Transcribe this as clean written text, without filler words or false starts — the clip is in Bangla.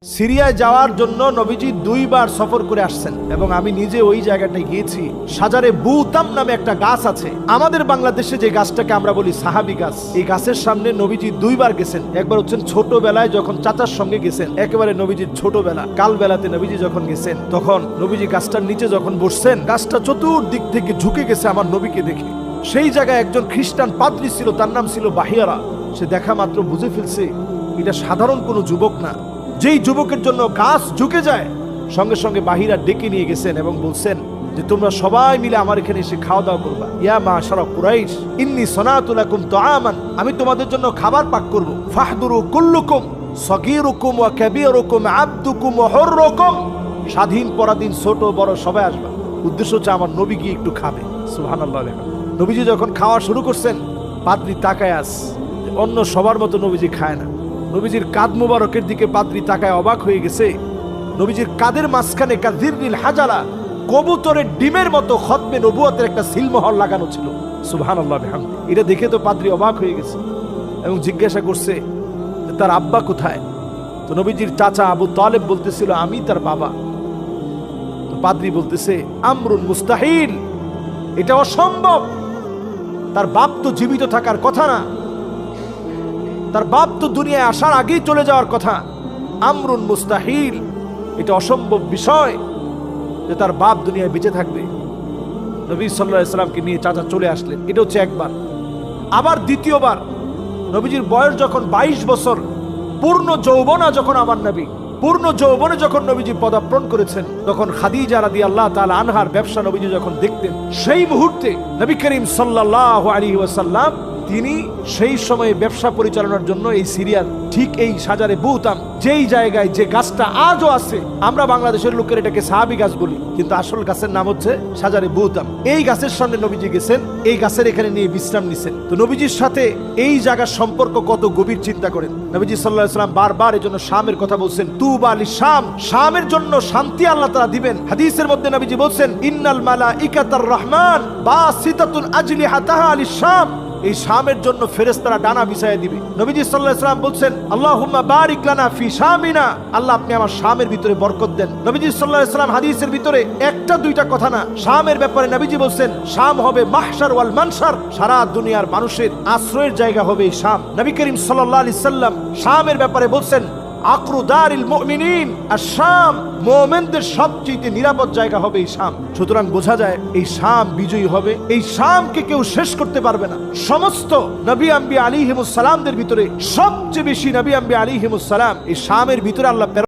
সিরিয়ায় যাওয়ার জন্য নবীজি 2 বার সফর করে আসছেন এবং আমি নিজে ওই জায়গাটায় গিয়েছি। সাজারে বুতাম নামে একটা গাছ আছে, আমাদের বাংলাদেশে যে গাছটাকে আমরা বলি সাহাবি গাছ। এই গাছের সামনে নবীজি 2 বার গেছেন। একবার হচ্ছেন ছোটবেলায় যখন চাচার সঙ্গে গেছেন, একেবারে নবীজির ছোটবেলা কালবেলাতে নবীজি যখন গেছেন, তখন নবীজি গাছটার নিচে যখন বসছেন, গাছটা চতুর্দিক থেকে ঝুঁকে গেছে আমার নবীকে দেখে। সেই জায়গায় একজন খ্রিস্টান পাদ্রী ছিল, তার নাম ছিল বাহিয়ারা। সে দেখা মাত্র বুঝে ফেলছে এটা সাধারণ কোনো যুবক না। যেই যুবকের জন্য গাছ ঝুঁকে যায়, সঙ্গে সঙ্গে বাহিরা ডেকে নিয়ে গেছেন এবং বলছেন যে তোমরা সবাই মিলে আমার এখানে এসে খাওয়া দাওয়া করবা। ইয়া মাশারা কুরাইশ, ইন্নী সনাতু লাকুম তাআমান, আমি তোমাদের জন্য খাবার পাক করব। ফাহদুরু কুল্লুকুম সগীরুকুম ওয়া কাবীরুকুম আবদুকুম ওয়া হুররুকুম, স্বাধীন পরাধীন ছোট বড় সবাই আসবা। উদ্দেশ্য হচ্ছে আমার নবী গিয়ে একটু খাবে। সুবহানাল্লাহ। নবীজি যখন খাওয়া শুরু করছেন, পাদ্রী তাকায় আস, অন্য সবার মতো নবীজি খায় না। নবীজির কাঁধ মুবারকের দিকে পাদ্রী তাকায় অবাক হয়ে গেছে। নবীজির কাঁধের মাঝখানে কাযিরনিল হাজালা, কবুতরের ডিমের মতো খতমে নবুয়তের একটা সিলমোহর লাগানো ছিল। সুবহানাল্লাহ বিহামদি। এটা দেখে তো পাদ্রী অবাক হয়ে গেছে এবং জিজ্ঞাসা করছে তার আব্বা কোথায়। তো নবীজির চাচা আবু তালেব বলতেছিল আমি তার বাবা। তো পাদ্রী বলতেছে আমরুন মুস্তাহিল, এটা অসম্ভব, তার বাপ তো জীবিত থাকার কথা না, তার বাপ তো দুনিয়ায় আসার আগেই চলে যাওয়ার কথা। আমরুন মুস্তাহিল, এটা অসম্ভব বিষয় যে তার বাপ দুনিয়ায় বেঁচে থাকবে। নবী সাল্লাল্লাহু আলাইহি সাল্লামকে নিয়ে চাচা চলে আসলেন। এটা হচ্ছে একবার। আবার দ্বিতীয়বার নবীজির বয়স যখন 22 বছর, পূর্ণ যৌবনা যখন আমার নবী পূর্ণ যৌবনে যখন নবীজি পদার্পণ করেছেন, তখন খাদিজা রাদিয়াল্লাহু তাআলা আনহার ব্যবসা নবীজি যখন দেখতেন, সেই মুহূর্তে নবী করিম সাল্লাল্লাহু আলাইহি ওয়াসাল্লাম তিনি সেই সময়ে ব্যবসা পরিচালনার জন্য এই সিরিয়ার ঠিক এই সাজারে বুতাম, যেই জায়গায় যে গাছটা আজও আছে, আমরা বাংলাদেশের লোকের এটাকে সাহাবি গাছ বলি, কিন্তু আসল গাছের নাম হচ্ছে সাজারে বুতাম। এই গাছের সামনে নবীজি গেছেন, এই গাছের এখানে নিয়ে বিশ্রাম নিছেন। তো নবীজির সাথে এই জায়গার সম্পর্ক কত গভীর চিন্তা করেন। নবীজি সাল্লাল্লাহু আলাইহি ওয়াসাল্লাম বারবার এর জন্য শামের কথা বলছেন, তুবা লিশাম, শামের জন্য শান্তি আল্লাহ তাআলা দিবেন। হাদিসের মধ্যে নবীজি বলছেন ইন্নাল মালাইকাতার রহমান বাসিতাতুন আজলিহাতাহা লিশাম, এই শামের জন্য ফেরেশতারা ডানা বিছায়া দিবে। নবীজি সাল্লাল্লাহু আলাইহি ওয়াসাল্লাম বলছেন আল্লাহুম্মা বারিক লানা ফি শামিনা, আল্লাহ আপনি আমার শামের ভিতরে বরকত দেন। নবীজি সাল্লাল্লাহু আলাইহি ওয়াসাল্লাম হাদিসের ভিতরে একটা দুইটা কথা না, শামের ব্যাপারে নবীজি বলছেন শাম হবে মাহশার ওয়াল মানশার, সারা দুনিয়ার মানুষের আশ্রয়ের জায়গা হবে এই শাম। নবী করিম সাল্লাল্লাহু আলাইহি সাল্লাম শামের ব্যাপারে বলছেন আকরু দারিল মুমিনিন আশ-শাম, মুমিনদের সবচেয়ে নিরাপদ জায়গা হবে এই শাম। সুতরাং বোঝা যায় এই শাম বিজয়ী হবে, এই শামকে কেউ শেষ করতে পারবে না। সমস্ত নবী আম্বিয়া আলাইহিমুস সালামদের ভিতরে সবচেয়ে বেশি নবী আম্বিয়া আলাইহিমুস সালাম এই শামের ভিতরে আল্লাহ